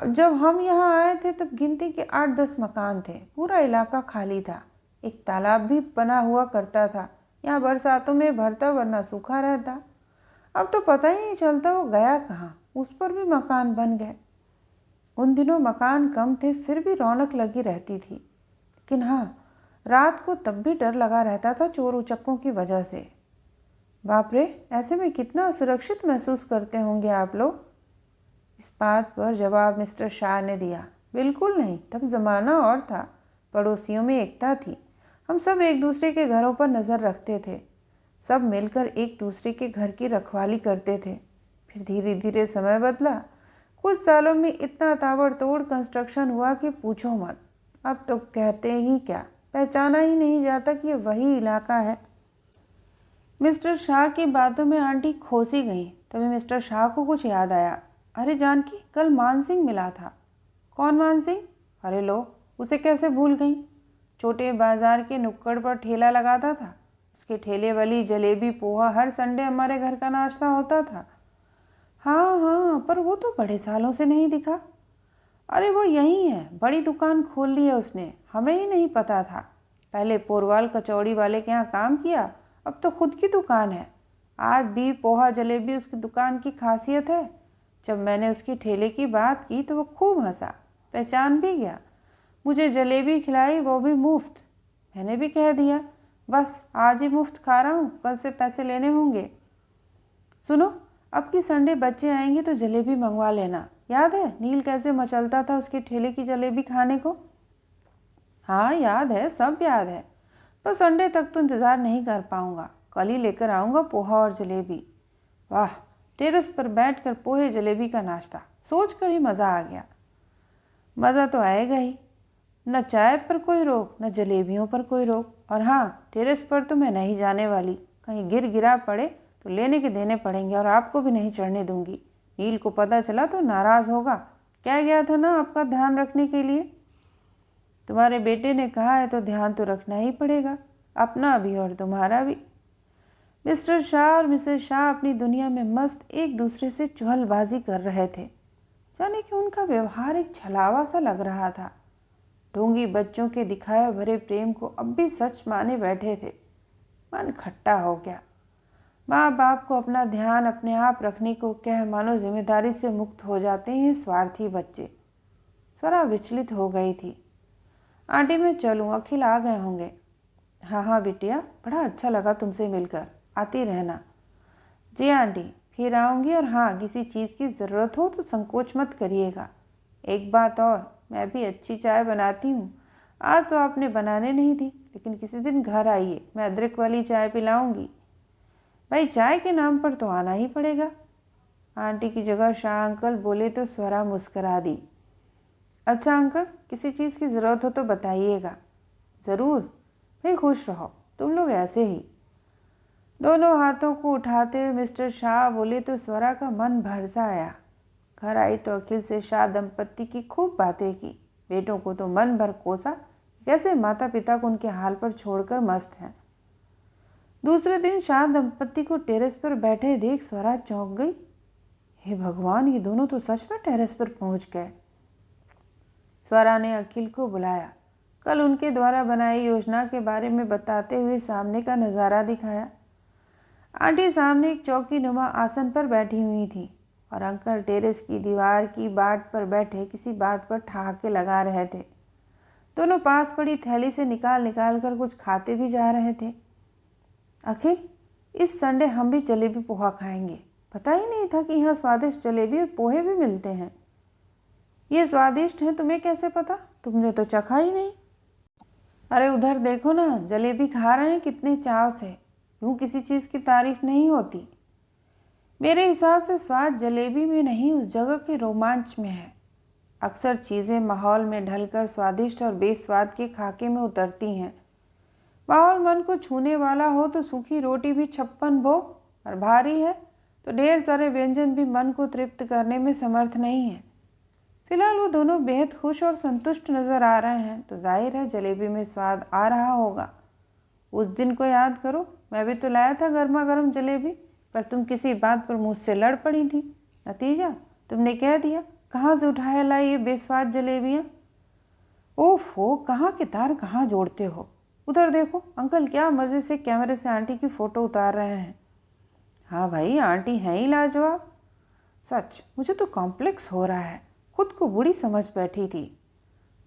A: जब हम यहाँ आए थे तब गिनती के 8-10 मकान थे, पूरा इलाका खाली था। एक तालाब भी बना हुआ करता था, यहाँ बरसातों में भरता वरना सूखा रहता। अब तो पता ही नहीं चलता वो गया कहाँ, उस पर भी मकान बन गए। उन दिनों मकान कम थे फिर भी रौनक लगी रहती थी, लेकिन हाँ, रात को तब भी डर लगा रहता था चोर उचक्कों की वजह से। बाप रे, ऐसे में कितना असुरक्षित महसूस करते होंगे आप लोग? इस बात पर जवाब मिस्टर शाह ने दिया, बिल्कुल नहीं, तब ज़माना और था, पड़ोसियों में एकता थी, हम सब एक दूसरे के घरों पर नज़र रखते थे, सब मिलकर एक दूसरे के घर की रखवाली करते थे। फिर धीरे धीरे समय बदला, कुछ सालों में इतना ताबड़तोड़ कंस्ट्रक्शन हुआ कि पूछो मत। अब तो कहते ही क्या, पहचाना ही नहीं जाता कि ये वही इलाका है। मिस्टर शाह की बातों में आंटी खोसी गई। तभी मिस्टर शाह को कुछ याद आया, अरे जानकी, कल मान सिंह मिला था। कौन मान सिंह? अरे लो, उसे कैसे भूल गई? छोटे बाजार के नुक्कड़ पर ठेला लगाता था, उसके ठेले वाली जलेबी पोहा हर संडे हमारे घर का नाश्ता होता था। हाँ हाँ, पर वो तो बड़े सालों से नहीं दिखा। अरे वो यही है, बड़ी दुकान खोल ली है उसने, हमें ही नहीं पता था। पहले पोरवाल कचौड़ी वाले के यहाँ काम किया, अब तो खुद की दुकान है। आज भी पोहा जलेबी उसकी दुकान की खासियत है। जब मैंने उसकी ठेले की बात की तो वो खूब हंसा, पहचान भी गया। मुझे जलेबी खिलाई, वो भी मुफ्त। मैंने भी कह दिया, बस आज ही मुफ्त खा रहा हूँ, कल से पैसे लेने होंगे। सुनो, अब की संडे बच्चे आएंगे तो जलेबी मंगवा लेना। याद है नील कैसे मचलता था उसके ठेले की जलेबी खाने को? हाँ याद है, सब याद है। पर संडे तक तो इंतज़ार नहीं कर पाऊँगा। कल ही लेकर आऊँगा पोहा और जलेबी। वाह, टेरेस पर बैठकर पोहे जलेबी का नाश्ता सोच कर ही मज़ा आ गया। मज़ा तो आएगा ही। न चाय पर कोई रोक, न जलेबियों पर कोई रोक। और हाँ, टेरेस पर तो मैं नहीं जाने वाली। कहीं गिर गिरा पड़े तो लेने के देने पड़ेंगे और आपको भी नहीं चढ़ने दूंगी। नील को पता चला तो नाराज़ होगा। कह गया था ना आपका ध्यान रखने के लिए। तुम्हारे बेटे ने कहा है तो ध्यान तो रखना ही पड़ेगा, अपना भी और तुम्हारा भी। मिस्टर शाह और मिसेस शाह अपनी दुनिया में मस्त एक दूसरे से चुहलबाजी कर रहे थे। जाने कि उनका व्यवहार एक छलावा सा लग रहा था। ढोंगी बच्चों के दिखाए भरे प्रेम को अब भी सच माने बैठे थे। मन खट्टा हो गया। माँ बाप को अपना ध्यान अपने आप रखने को कह मानो जिम्मेदारी से मुक्त हो जाते हैं स्वार्थी बच्चे। स्वरा विचलित हो गई थी। आंटी मैं चलूँ, अखिल आ गए होंगे। हाँ हाँ बिटिया, बड़ा अच्छा लगा तुमसे मिलकर, आती रहना। जी आंटी, फिर आऊँगी। और हाँ, किसी चीज़ की ज़रूरत हो तो संकोच मत करिएगा। एक बात और, मैं भी अच्छी चाय बनाती हूँ। आज तो आपने बनाने नहीं दी, लेकिन किसी दिन घर आइए, मैं अदरक वाली चाय पिलाऊंगी। भाई चाय के नाम पर तो आना ही पड़ेगा। आंटी की जगह शाह अंकल बोले तो स्वरा मुस्करा दी। अच्छा अंकल, किसी चीज़ की ज़रूरत हो तो बताइएगा। ज़रूर भाई, खुश रहो, तुम लोग ऐसे ही। दोनों हाथों को उठाते हुए मिस्टर शाह बोले तो स्वरा का मन भर सा आया। घर आई तो अखिल से शाह दंपत्ति की खूब बातें की। बेटों को तो मन भर कोसा, कैसे माता पिता को उनके हाल पर छोड़कर मस्त हैं। दूसरे दिन शाह दंपत्ति को टेरेस पर बैठे देख स्वरा चौंक गई। हे भगवान, ये दोनों तो सच में टेरेस पर पहुंच गए। स्वरा ने अखिल को बुलाया। कल उनके द्वारा बनाई योजना के बारे में बताते हुए सामने का नज़ारा दिखाया। आंटी सामने एक चौकी नुमा आसन पर बैठी हुई थी और अंकल टेरेस की दीवार की बाट पर बैठे किसी बात पर ठहाके लगा रहे थे। दोनों पास पड़ी थैली से निकाल निकाल कर कुछ खाते भी जा रहे थे। अखिल, इस संडे हम भी जलेबी पोहा खाएंगे। पता ही नहीं था कि यहाँ स्वादिष्ट जलेबी और पोहे भी मिलते हैं। ये स्वादिष्ट हैं तुम्हें कैसे पता? तुमने तो चखा ही नहीं। अरे उधर देखो ना, जलेबी खा रहे हैं कितने चाव से। यूँ किसी चीज़ की तारीफ नहीं होती। मेरे हिसाब से स्वाद जलेबी में नहीं, उस जगह के रोमांच में है। अक्सर चीज़ें माहौल में ढलकर स्वादिष्ट और बेस्वाद के खाके में उतरती हैं। माहौल मन को छूने वाला हो तो सूखी रोटी भी 56 भोग, और भारी है तो ढेर सारे व्यंजन भी मन को तृप्त करने में समर्थ नहीं है। फिलहाल वो दोनों बेहद खुश और संतुष्ट नजर आ रहे हैं तो जाहिर है जलेबी में स्वाद आ रहा होगा। उस दिन को याद करो, मैं भी तो लाया था गर्मा गर्म जलेबी, पर तुम किसी बात पर मुझसे लड़ पड़ी थी। नतीजा तुमने कह दिया, कहाँ से उठाया लाई ये बेस्वाद जलेबियाँ। ओफो, कहाँ के तार कहाँ जोड़ते हो। उधर देखो, अंकल क्या मज़े से कैमरे से आंटी की फ़ोटो उतार रहे हैं। हाँ भाई, आंटी हैं ही लाजवाब। सच, मुझे तो कॉम्प्लेक्स हो रहा है। खुद को बुरी समझ बैठी थी।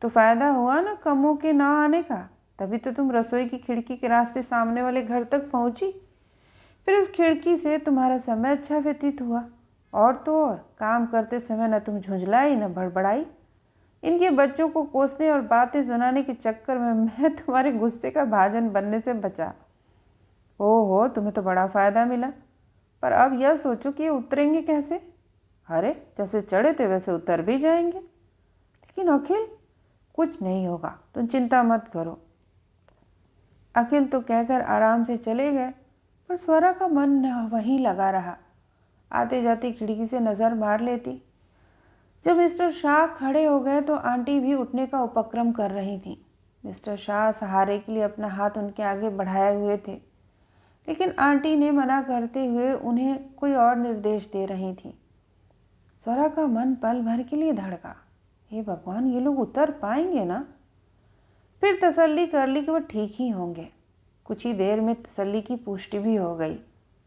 A: तो फ़ायदा हुआ ना कमों के ना आने का, तभी तो तुम रसोई की खिड़की के रास्ते सामने वाले घर तक पहुंची। फिर उस खिड़की से तुम्हारा समय अच्छा व्यतीत हुआ। और तो और, काम करते समय न तुम झुंझलाई न बड़बड़ाई। इनके बच्चों को कोसने और बातें सुनाने के चक्कर में मैं तुम्हारे गुस्से का भाजन बनने से बचा। ओहो, तुम्हें तो बड़ा फ़ायदा मिला। पर अब यह सोचो कि ये उतरेंगे कैसे। अरे जैसे चढ़े थे वैसे उतर भी जाएंगे। लेकिन अखिल, कुछ नहीं होगा, तुम चिंता मत करो। अखिल तो कहकर आराम से चले गए, पर स्वरा का मन वहीं लगा रहा। आते जाते खिड़की से नज़र मार लेती। जब मिस्टर शाह खड़े हो गए तो आंटी भी उठने का उपक्रम कर रही थी। मिस्टर शाह सहारे के लिए अपना हाथ उनके आगे बढ़ाए हुए थे, लेकिन आंटी ने मना करते हुए उन्हें कोई और निर्देश दे रही थी। स्वरा का मन पल भर के लिए धड़का। हे भगवान, ये लोग उतर पाएंगे ना? फिर तसल्ली कर ली कि वह ठीक ही होंगे। कुछ ही देर में तसल्ली की पुष्टि भी हो गई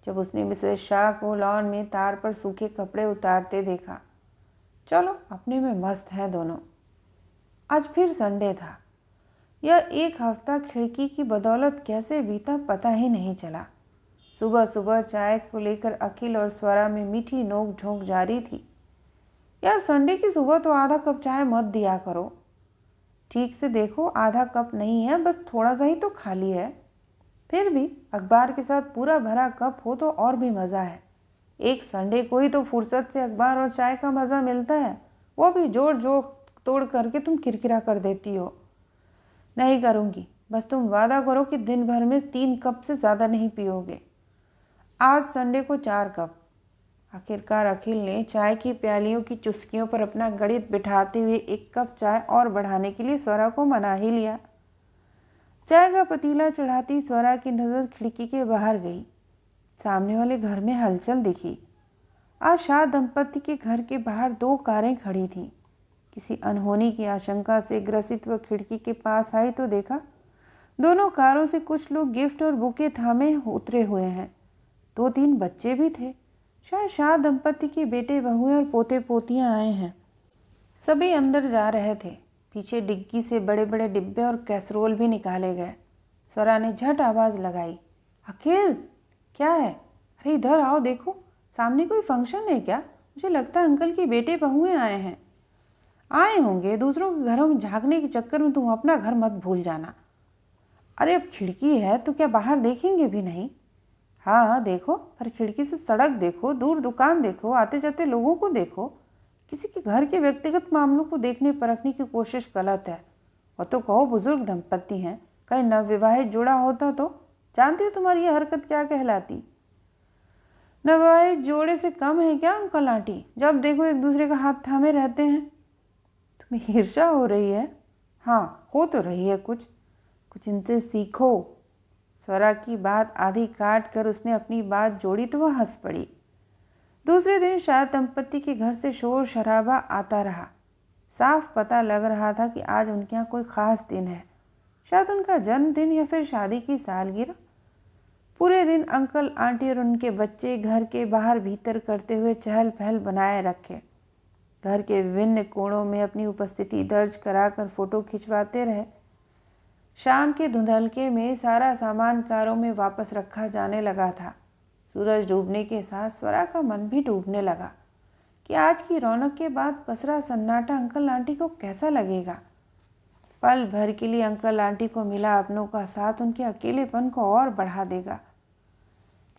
A: जब उसने मिसेस शाह को लॉन में तार पर सूखे कपड़े उतारते देखा। चलो, अपने में मस्त हैं दोनों। आज फिर संडे था। यह एक हफ्ता खिड़की की बदौलत कैसे बीता पता ही नहीं चला। सुबह सुबह चाय को लेकर अखिल और स्वरा में मीठी नोक झोंक जारी थी। यार, संडे की सुबह तो आधा कप चाय मत दिया करो। ठीक से देखो, आधा कप नहीं है, बस थोड़ा सा ही तो खाली है। फिर भी अखबार के साथ पूरा भरा कप हो तो और भी मज़ा है। एक संडे को ही तो फुर्सत से अखबार और चाय का मज़ा मिलता है, वो भी जोड़ जोड़ तोड़ करके तुम किरकिरा कर देती हो। नहीं करूँगी, बस तुम वादा करो कि दिन भर में 3 कप से ज़्यादा नहीं पियोगे। आज संडे को 4 कप। आखिरकार अखिल ने चाय की प्यालियों की चुस्कियों पर अपना गणित बिठाते हुए 1 कप चाय और बढ़ाने के लिए स्वरा को मना ही लिया। चाय का पतीला चढ़ाती स्वरा की नज़र खिड़की के बाहर गई। सामने वाले घर में हलचल दिखी। आज शाह दंपति के घर के बाहर 2 कारें खड़ी थीं। किसी अनहोनी की आशंका से ग्रसित वह खिड़की के पास आई तो देखा दोनों कारों से कुछ लोग गिफ्ट और बुके थामे उतरे हुए हैं। 2-3 बच्चे भी थे। शायद शाह दंपति के बेटे बहुएं और पोते पोतियां आए हैं। सभी अंदर जा रहे थे। पीछे डिग्गी से बड़े बड़े डिब्बे और कैसरोल भी निकाले गए। स्वरा ने झट आवाज़ लगाई, अखिल, क्या है? अरे इधर आओ, देखो सामने कोई फंक्शन है क्या? मुझे लगता है अंकल के बेटे बहुएं आए हैं। आए होंगे, दूसरों के घरों में झांकने के चक्कर में तुम अपना घर मत भूल जाना। अरे अब खिड़की है तो क्या बाहर देखेंगे भी नहीं? हाँ देखो, पर खिड़की से सड़क देखो, दूर दुकान देखो, आते जाते लोगों को देखो। किसी के घर के व्यक्तिगत मामलों को देखने परखने की कोशिश गलत है। और तो कहो बुजुर्ग दंपति हैं, कहीं नवविवाहित जोड़ा होता तो? जानती हो तुम्हारी ये हरकत क्या कहलाती? नवविवाहित जोड़े से कम है क्या अंकल आंटी? जब देखो एक दूसरे का हाथ थामे रहते हैं। तुम्हें ईर्ष्या हो रही है? हाँ, हो तो रही है। कुछ इनसे सीखो। स्वरा की बात आधी काट कर उसने अपनी बात जोड़ी तो वह हंस पड़ी। दूसरे दिन शाह दंपति के घर से शोर शराबा आता रहा। साफ पता लग रहा था कि आज उनके यहाँ कोई ख़ास दिन है, शायद उनका जन्मदिन या फिर शादी की सालगिरह। पूरे दिन अंकल आंटी और उनके बच्चे घर के बाहर भीतर करते हुए चहल पहल बनाए रखे। घर के विभिन्न कोणों में अपनी उपस्थिति दर्ज कराकर फोटो खिंचवाते रहे। शाम के धुंधलके में सारा सामान कारों में वापस रखा जाने लगा था। सूरज डूबने के साथ स्वरा का मन भी डूबने लगा कि आज की रौनक के बाद पसरा सन्नाटा अंकल आंटी को कैसा लगेगा। पल भर के लिए अंकल आंटी को मिला अपनों का साथ उनके अकेलेपन को और बढ़ा देगा।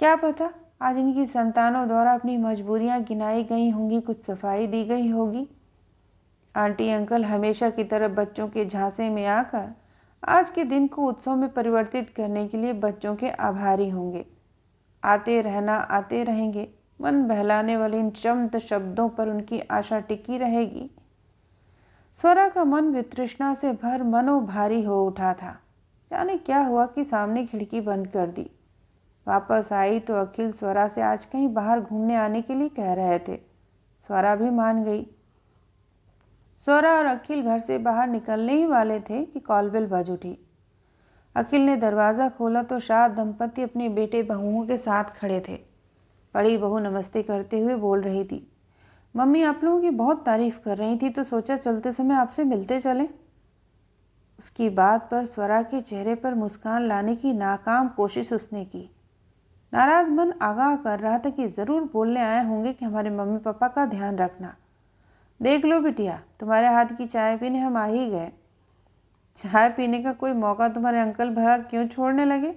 A: क्या पता आज इनकी संतानों द्वारा अपनी मजबूरियां गिनाई गई होंगी, कुछ सफाई दी गई होगी। आंटी अंकल हमेशा की तरह बच्चों के झांसे में आकर आज के दिन को उत्सव में परिवर्तित करने के लिए बच्चों के आभारी होंगे। आते रहना, आते रहेंगे, मन बहलाने वाले इन चमत शब्दों पर उनकी आशा टिकी रहेगी। स्वरा का मन वितृष्णा से भर मनो भारी हो उठा था। जाने क्या हुआ कि सामने खिड़की बंद कर दी। वापस आई तो अखिल स्वरा से आज कहीं बाहर घूमने आने के लिए कह रहे थे। स्वरा भी मान गई। स्वरा और अखिल घर से बाहर निकलने ही वाले थे कि कॉलबेल बज उठी। अखिल ने दरवाज़ा खोला तो शाह दंपति अपने बेटे बहुओं के साथ खड़े थे। बड़ी बहू नमस्ते करते हुए बोल रही थी, मम्मी आप लोगों की बहुत तारीफ कर रही थी तो सोचा चलते समय आपसे मिलते चलें। उसकी बात पर स्वरा के चेहरे पर मुस्कान लाने की नाकाम कोशिश उसने की। नाराज मन आगाह कर रहा था कि ज़रूर बोलने आए होंगे कि हमारे मम्मी पापा का ध्यान रखना। देख लो बिटिया, तुम्हारे हाथ की चाय पीने हम आ ही गए। चाय पीने का कोई मौका तुम्हारे अंकल भला क्यों छोड़ने लगे?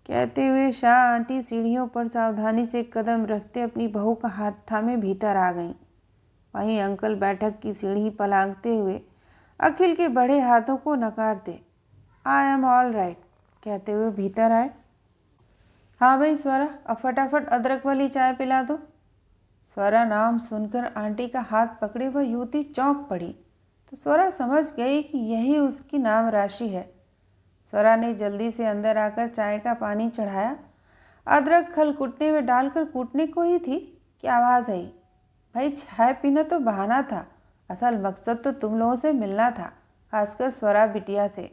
A: कहते हुए शाह आंटी सीढ़ियों पर सावधानी से कदम रखते अपनी बहू का हाथ थामे भीतर आ गईं। वहीं अंकल बैठक की सीढ़ी पलांगते हुए अखिल के बड़े हाथों को नकारते आई एम ऑल राइट कहते हुए भीतर आए। हाँ भाई स्वरा, अब फटाफट अदरक वाली चाय पिला दो। स्वरा नाम सुनकर आंटी का हाथ पकड़े वह युवती चौंक पड़ी तो स्वरा समझ गई कि यही उसकी नाम राशि है। स्वरा ने जल्दी से अंदर आकर चाय का पानी चढ़ाया। अदरक खल कूटने में डालकर कूटने को ही थी कि आवाज़ आई, भाई चाय पीना तो बहाना था, असल मकसद तो तुम लोगों से मिलना था, खासकर स्वरा बिटिया से।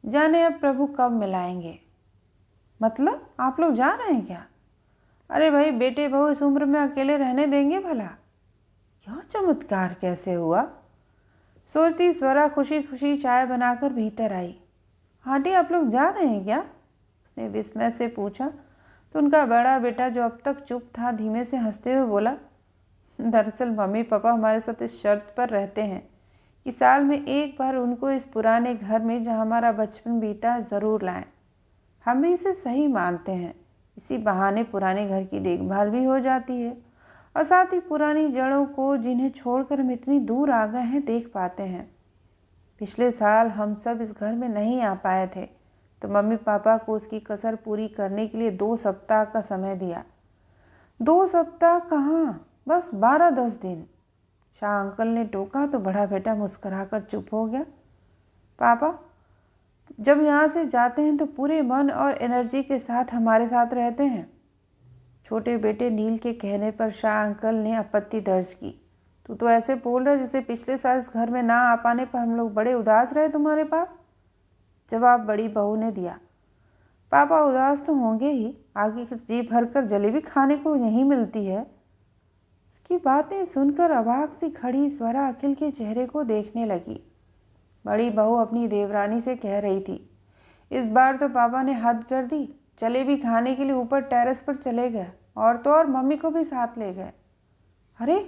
A: जाने अब प्रभु कब मिलाएंगे। मतलब आप लोग जा रहे हैं क्या? अरे भाई, बेटे बहू इस उम्र में अकेले रहने देंगे भला? यह चमत्कार कैसे हुआ? सोचती स्वरा खुशी खुशी चाय बनाकर भीतर आई। आंटी, आप लोग जा रहे हैं क्या? उसने विस्मय से पूछा तो उनका बड़ा बेटा, जो अब तक चुप था, धीमे से हंसते हुए बोला, दरअसल मम्मी पापा हमारे साथ इस शर्त पर रहते हैं कि साल में एक बार उनको इस पुराने घर में जहाँ हमारा बचपन बीता ज़रूर लाएं। हम भी इसे सही मानते हैं। इसी बहाने पुराने घर की देखभाल भी हो जाती है और साथ ही पुरानी जड़ों को, जिन्हें छोड़कर हम इतनी दूर आ गए हैं, देख पाते हैं। पिछले साल हम सब इस घर में नहीं आ पाए थे तो मम्मी पापा को उसकी कसर पूरी करने के लिए 2 सप्ताह का समय दिया। 2 सप्ताह कहाँ, बस 12-10 दिन। शाह अंकल ने टोका तो बड़ा बेटा मुस्कुराकर चुप हो गया। पापा, जब यहाँ से जाते हैं तो पूरे मन और एनर्जी के साथ हमारे साथ रहते हैं। छोटे बेटे नील के कहने पर शाह अंकल ने आपत्ति दर्ज की। तू तो ऐसे बोल रहा जैसे पिछले साल इस घर में ना आ पाने पर हम लोग बड़े उदास रहे तुम्हारे पास। जवाब बड़ी बहू ने दिया। पापा उदास तो होंगे ही, आगे जी भरकर जलेबी खाने को नहीं मिलती है। उसकी बातें सुनकर अवाक सी खड़ी स्वरा अखिल के चेहरे को देखने लगी। बड़ी बहू अपनी देवरानी से कह रही थी, इस बार तो पापा ने हद कर दी। जलेबी खाने के लिए ऊपर टेरेस पर चले गए और तो और मम्मी को भी साथ ले गए। अरे,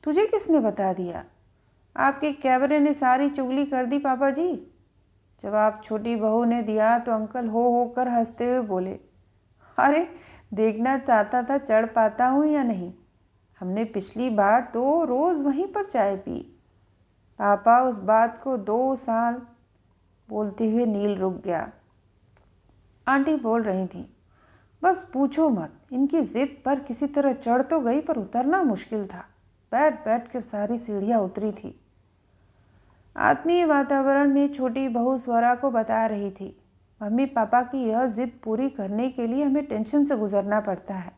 A: तुझे किसने बता दिया? आपके कैमरे ने सारी चुगली कर दी पापा जी। जवाब छोटी बहू ने दिया तो अंकल हो कर हंसते हुए बोले, अरे, देखना चाहता था चढ़ पाता हूँ या नहीं। हमने पिछली बार तो रोज़ वहीं पर चाय पी। पापा, उस बात को 2 साल। बोलते हुए नील रुक गया। आंटी बोल रही थी, बस पूछो मत, इनकी जिद पर किसी तरह चढ़ तो गई पर उतरना मुश्किल था। बैठ बैठ कर सारी सीढ़ियाँ उतरी थी। आत्मीय वातावरण में छोटी बहू स्वरा को बता रही थी, मम्मी पापा की यह जिद पूरी करने के लिए हमें टेंशन से गुजरना पड़ता है।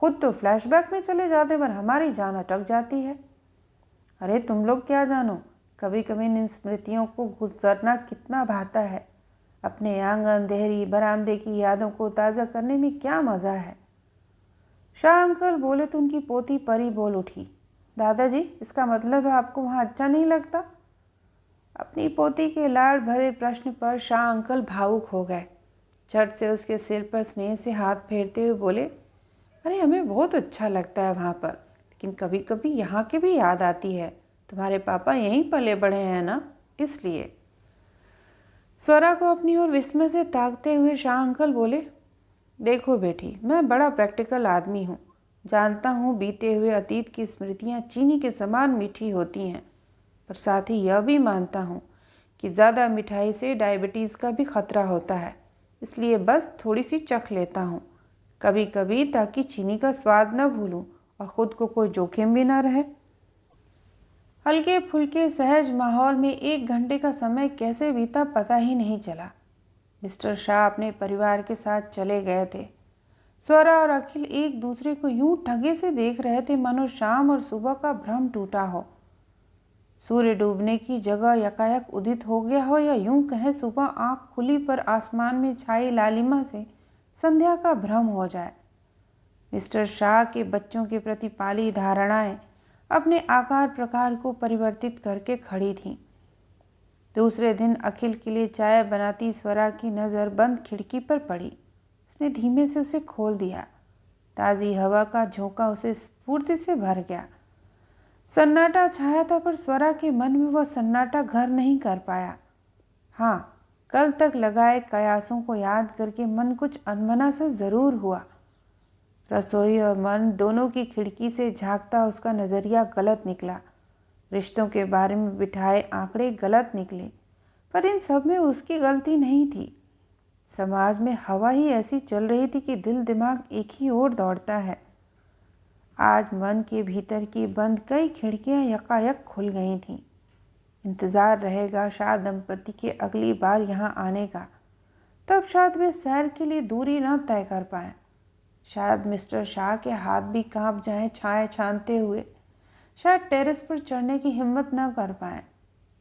A: खुद तो फ्लैशबैक में चले जाते पर हमारी जान अटक जाती है। अरे, तुम लोग क्या जानो, कभी कभी इन स्मृतियों को गुजरना कितना भाता है। अपने आंगन, देहरी, बरामदे की यादों को ताज़ा करने में क्या मज़ा है। शाह अंकल बोले तो उनकी पोती परी बोल उठी, दादाजी, इसका मतलब है आपको वहाँ अच्छा नहीं लगता? अपनी पोती के लाड़ भरे प्रश्न पर शाह अंकल भावुक हो गए। झट से उसके सिर पर स्नेह से हाथ फेरते हुए बोले, अरे, हमें बहुत अच्छा लगता है वहाँ पर, लेकिन कभी कभी यहाँ की भी याद आती है। तुम्हारे पापा यहीं पले बड़े हैं ना, इसलिए। स्वरा को अपनी ओर विस्मय से ताकते हुए शाह अंकल बोले, देखो बेटी, मैं बड़ा प्रैक्टिकल आदमी हूँ। जानता हूँ बीते हुए अतीत की स्मृतियाँ चीनी के समान मीठी होती हैं, पर साथ ही यह भी मानता हूँ कि ज़्यादा मिठाई से डायबिटीज़ का भी खतरा होता है। इसलिए बस थोड़ी सी चख लेता हूँ कभी कभी, ताकि चीनी का स्वाद न भूलूं और ख़ुद को कोई जोखिम भी ना रहे। हल्के फुल्के सहज माहौल में 1 घंटे का समय कैसे बीता पता ही नहीं चला। मिस्टर शाह अपने परिवार के साथ चले गए थे। स्वरा और अखिल एक दूसरे को यूं ठगे से देख रहे थे मानो शाम और सुबह का भ्रम टूटा हो। सूर्य डूबने की जगह यकायक उदित हो गया हो, या यूं कहें सुबह आँख खुली पर आसमान में छाई लालिमा से संध्या का भ्रम हो जाए। मिस्टर शाह के बच्चों के प्रति पाली धारणाएं अपने आकार प्रकार को परिवर्तित करके खड़ी थीं। दूसरे दिन अखिल के लिए चाय बनाती स्वरा की नज़र बंद खिड़की पर पड़ी। उसने धीमे से उसे खोल दिया। ताज़ी हवा का झोंका उसे स्फूर्ति से भर गया। सन्नाटा छाया था, पर स्वरा के मन में वह सन्नाटा घर नहीं कर पाया। हाँ, कल तक लगाए कयासों को याद करके मन कुछ अनमना सा ज़रूर हुआ। रसोई और मन दोनों की खिड़की से झांकता उसका नज़रिया गलत निकला। रिश्तों के बारे में बिठाए आंकड़े गलत निकले, पर इन सब में उसकी गलती नहीं थी। समाज में हवा ही ऐसी चल रही थी कि दिल दिमाग एक ही ओर दौड़ता है। आज मन के भीतर की बंद कई खिड़कियां यकायक खुल गई थीं। इंतज़ार रहेगा शाह दंपति के अगली बार यहाँ आने का, तब शायद वे सैर के लिए दूरी न तय कर पाएँ। शायद मिस्टर शाह के हाथ भी कांप जाएं छाए छानते हुए। शायद टेरेस पर चढ़ने की हिम्मत न कर पाएं,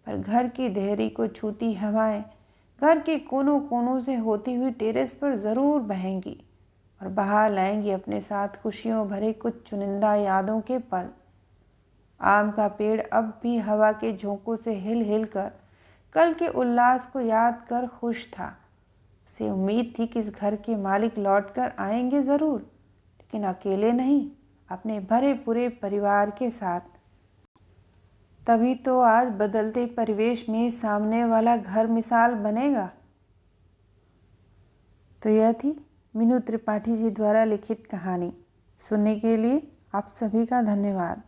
A: पर घर की देहरी को छूती हवाएं, घर के कोनों कोनों से होती हुई टेरेस पर ज़रूर बहेंगी और बहा लाएंगी अपने साथ खुशियों भरे कुछ चुनिंदा यादों के पल। आम का पेड़ अब भी हवा के झोंकों से हिल हिल कर कल के उल्लास को याद कर खुश था। उसे उम्मीद थी कि इस घर के मालिक लौटकर आएंगे ज़रूर, लेकिन अकेले नहीं, अपने भरे पूरे परिवार के साथ। तभी तो आज बदलते परिवेश में सामने वाला घर मिसाल बनेगा। तो यह थी मीनू त्रिपाठी जी द्वारा लिखित कहानी। सुनने के लिए आप सभी का धन्यवाद।